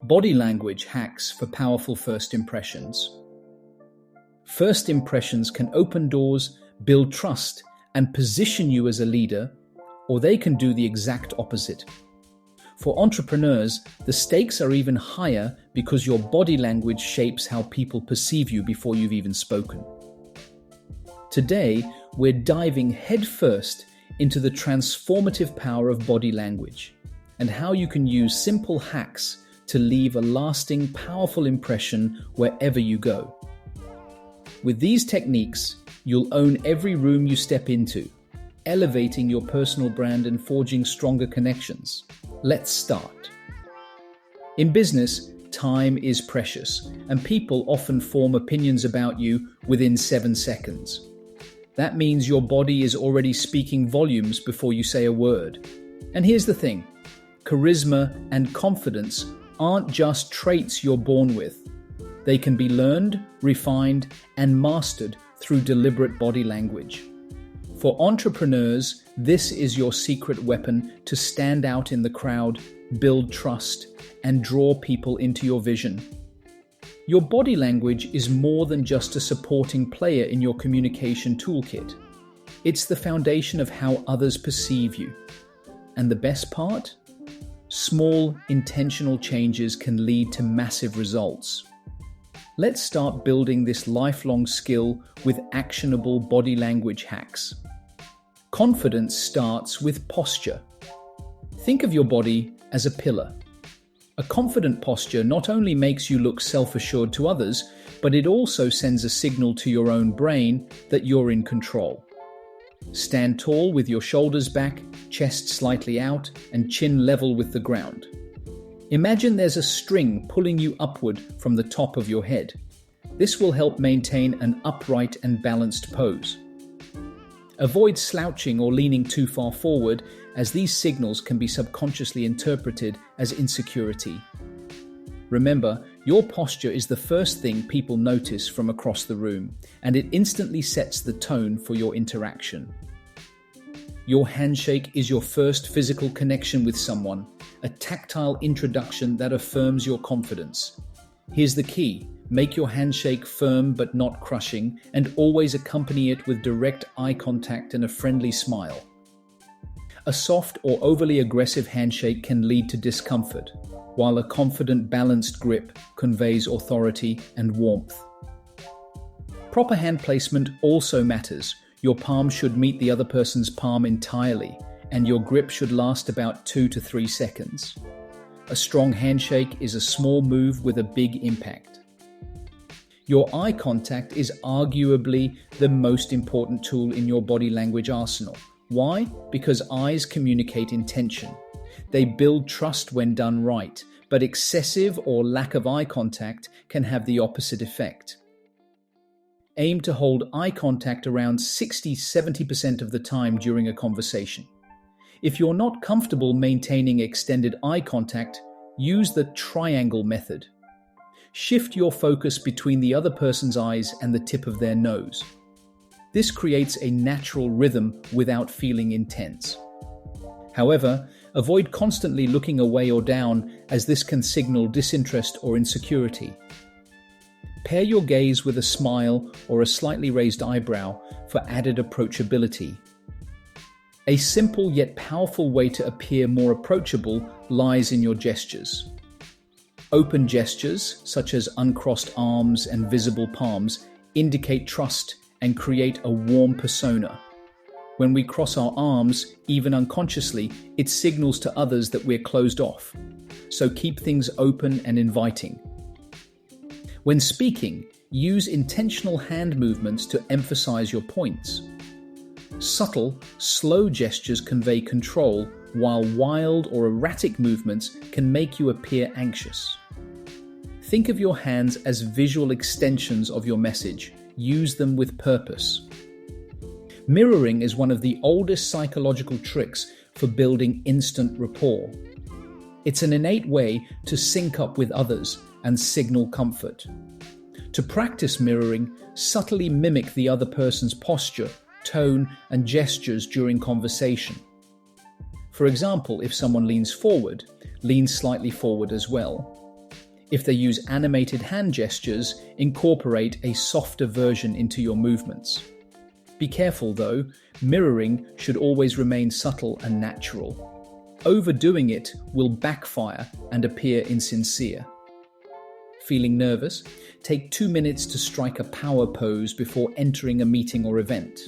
Body language hacks for powerful first impressions. First impressions can open doors, build trust, and position you as a leader, or they can do the exact opposite. For entrepreneurs, the stakes are even higher because your body language shapes how people perceive you before you've even spoken. Today, we're diving headfirst into the transformative power of body language and how you can use simple hacks to leave a lasting, powerful impression wherever you go. With these techniques, you'll own every room you step into, elevating your personal brand and forging stronger connections. Let's start. In business, time is precious, and people often form opinions about you within 7 seconds. That means your body is already speaking volumes before you say a word. And here's the thing, charisma and confidence aren't just traits you're born with. They can be learned, refined, and mastered through deliberate body language. For entrepreneurs, this is your secret weapon to stand out in the crowd, build trust, and draw people into your vision. Your body language is more than just a supporting player in your communication toolkit. It's the foundation of how others perceive you. And the best part? Small, intentional changes can lead to massive results. Let's start building this lifelong skill with actionable body language hacks. Confidence starts with posture. Think of your body as a pillar. A confident posture not only makes you look self-assured to others, but it also sends a signal to your own brain that you're in control. Stand tall with your shoulders back, chest slightly out, and chin level with the ground. Imagine there's a string pulling you upward from the top of your head. This will help maintain an upright and balanced pose. Avoid slouching or leaning too far forward, as these signals can be subconsciously interpreted as insecurity. Remember, your posture is the first thing people notice from across the room, and it instantly sets the tone for your interaction. Your handshake is your first physical connection with someone, a tactile introduction that affirms your confidence. Here's the key. Make your handshake firm but not crushing, and always accompany it with direct eye contact and a friendly smile. A soft or overly aggressive handshake can lead to discomfort, while a confident, balanced grip conveys authority and warmth. Proper hand placement also matters. Your palm should meet the other person's palm entirely, and your grip should last about 2 to 3 seconds. A strong handshake is a small move with a big impact. Your eye contact is arguably the most important tool in your body language arsenal. Why? Because eyes communicate intention. They build trust when done right, but excessive or lack of eye contact can have the opposite effect. Aim to hold eye contact around 60-70% of the time during a conversation. If you're not comfortable maintaining extended eye contact, use the triangle method. Shift your focus between the other person's eyes and the tip of their nose. This creates a natural rhythm without feeling intense. However, avoid constantly looking away or down, as this can signal disinterest or insecurity. Pair your gaze with a smile or a slightly raised eyebrow for added approachability. A simple yet powerful way to appear more approachable lies in your gestures. Open gestures, such as uncrossed arms and visible palms, indicate trust and create a warm persona. When we cross our arms, even unconsciously, it signals to others that we're closed off. So keep things open and inviting. When speaking, use intentional hand movements to emphasize your points. Subtle, slow gestures convey control, while wild or erratic movements can make you appear anxious. Think of your hands as visual extensions of your message. Use them with purpose. Mirroring is one of the oldest psychological tricks for building instant rapport. It's an innate way to sync up with others and signal comfort. To practice mirroring, subtly mimic the other person's posture, tone, and gestures during conversation. For example, if someone leans forward, lean slightly forward as well. If they use animated hand gestures, incorporate a softer version into your movements. Be careful though, mirroring should always remain subtle and natural. Overdoing it will backfire and appear insincere. Feeling nervous? Take 2 minutes to strike a power pose before entering a meeting or event.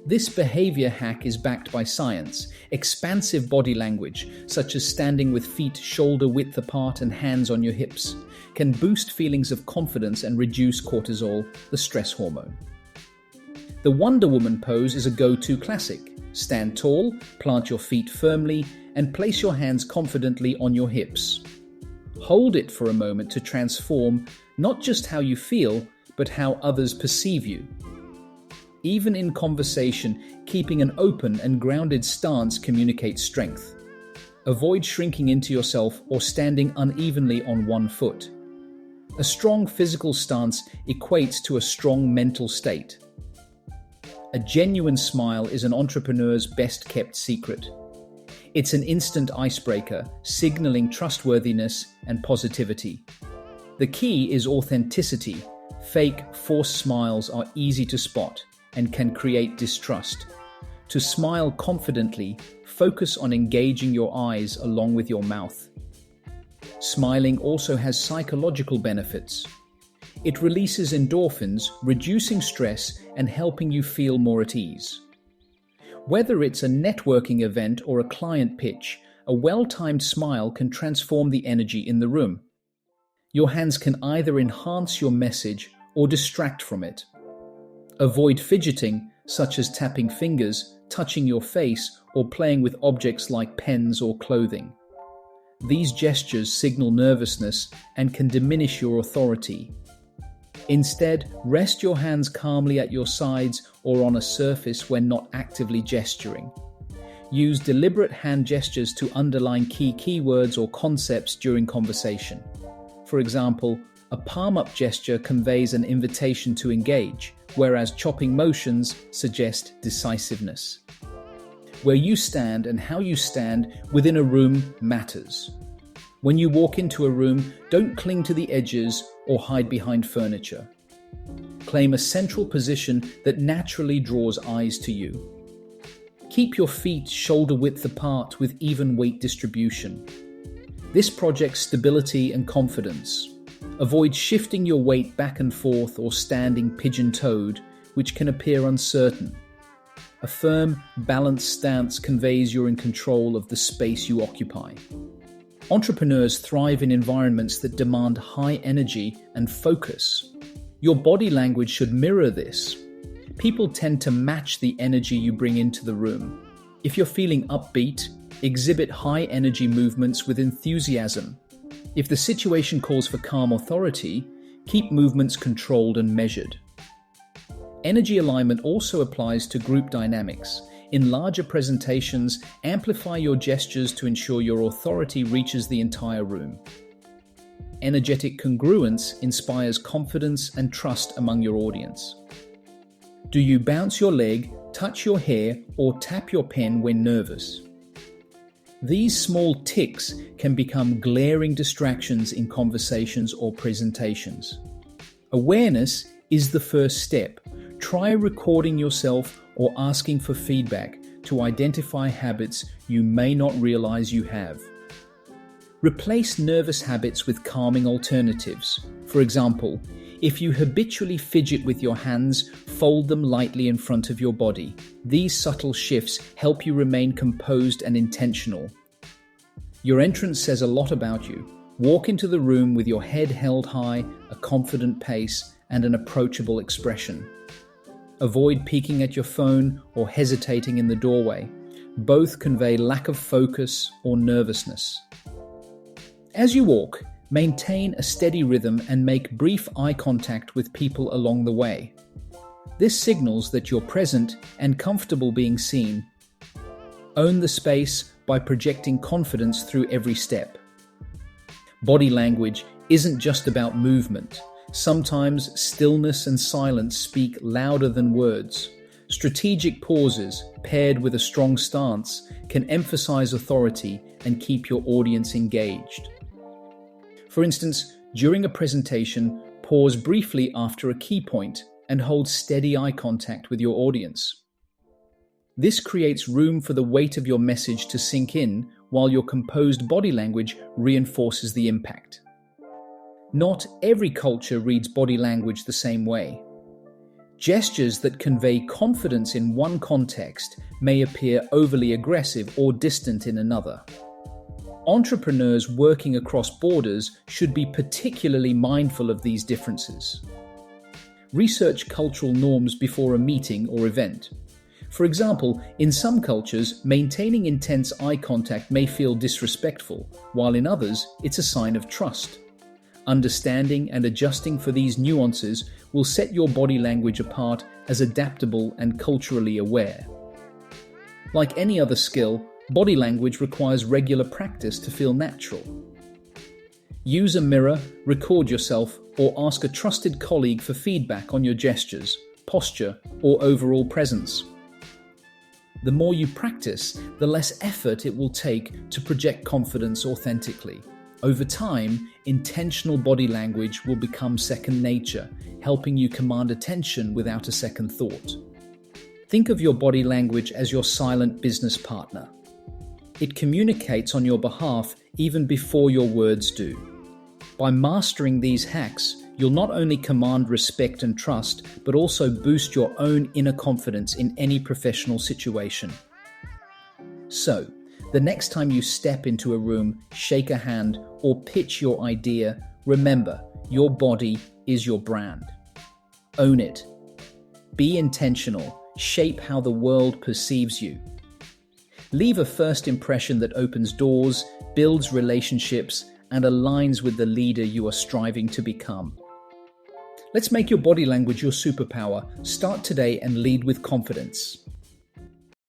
This behavior hack is backed by science. Expansive body language, such as standing with feet shoulder width apart and hands on your hips, can boost feelings of confidence and reduce cortisol, the stress hormone. The Wonder Woman pose is a go-to classic. Stand tall, plant your feet firmly, and place your hands confidently on your hips. Hold it for a moment to transform not just how you feel, but how others perceive you. Even in conversation, keeping an open and grounded stance communicates strength. Avoid shrinking into yourself or standing unevenly on one foot. A strong physical stance equates to a strong mental state. A genuine smile is an entrepreneur's best-kept secret. It's an instant icebreaker, signaling trustworthiness and positivity. The key is authenticity. Fake, forced smiles are easy to spot and can create distrust. To smile confidently, focus on engaging your eyes along with your mouth. Smiling also has psychological benefits. It releases endorphins, reducing stress and helping you feel more at ease. Whether it's a networking event or a client pitch, a well-timed smile can transform the energy in the room. Your hands can either enhance your message or distract from it. Avoid fidgeting, such as tapping fingers, touching your face, or playing with objects like pens or clothing. These gestures signal nervousness and can diminish your authority. Instead, rest your hands calmly at your sides or on a surface when not actively gesturing. Use deliberate hand gestures to underline key keywords or concepts during conversation. For example, a palm-up gesture conveys an invitation to engage, whereas chopping motions suggest decisiveness. Where you stand and how you stand within a room matters. When you walk into a room, don't cling to the edges or hide behind furniture. Claim a central position that naturally draws eyes to you. Keep your feet shoulder width apart with even weight distribution. This projects stability and confidence. Avoid shifting your weight back and forth or standing pigeon-toed, which can appear uncertain. A firm, balanced stance conveys you're in control of the space you occupy. Entrepreneurs thrive in environments that demand high energy and focus. Your body language should mirror this. People tend to match the energy you bring into the room. If you're feeling upbeat, exhibit high energy movements with enthusiasm. If the situation calls for calm authority, keep movements controlled and measured. Energy alignment also applies to group dynamics. In larger presentations, amplify your gestures to ensure your authority reaches the entire room. Energetic congruence inspires confidence and trust among your audience. Do you bounce your leg, touch your hair, or tap your pen when nervous? These small tics can become glaring distractions in conversations or presentations. Awareness is the first step. Try recording yourself or asking for feedback to identify habits you may not realize you have. Replace nervous habits with calming alternatives. For example, if you habitually fidget with your hands, fold them lightly in front of your body. These subtle shifts help you remain composed and intentional. Your entrance says a lot about you. Walk into the room with your head held high, a confident pace, and an approachable expression. Avoid peeking at your phone or hesitating in the doorway. Both convey lack of focus or nervousness. As you walk, maintain a steady rhythm and make brief eye contact with people along the way. This signals that you're present and comfortable being seen. Own the space by projecting confidence through every step. Body language isn't just about movement. Sometimes stillness and silence speak louder than words. Strategic pauses, paired with a strong stance, can emphasize authority and keep your audience engaged. For instance, during a presentation, pause briefly after a key point and hold steady eye contact with your audience. This creates room for the weight of your message to sink in, while your composed body language reinforces the impact. Not every culture reads body language the same way. Gestures that convey confidence in one context may appear overly aggressive or distant in another. Entrepreneurs working across borders should be particularly mindful of these differences. Research cultural norms before a meeting or event. For example, in some cultures, maintaining intense eye contact may feel disrespectful, while in others, it's a sign of trust. Understanding and adjusting for these nuances will set your body language apart as adaptable and culturally aware. Like any other skill, body language requires regular practice to feel natural. Use a mirror, record yourself, or ask a trusted colleague for feedback on your gestures, posture, or overall presence. The more you practice, the less effort it will take to project confidence authentically. Over time, intentional body language will become second nature, helping you command attention without a second thought. Think of your body language as your silent business partner. It communicates on your behalf even before your words do. By mastering these hacks, you'll not only command respect and trust, but also boost your own inner confidence in any professional situation. So, the next time you step into a room, shake a hand, or pitch your idea, remember, your body is your brand. Own it. Be intentional. Shape how the world perceives you. Leave a first impression that opens doors, builds relationships, and aligns with the leader you are striving to become. Let's make your body language your superpower. Start today and lead with confidence.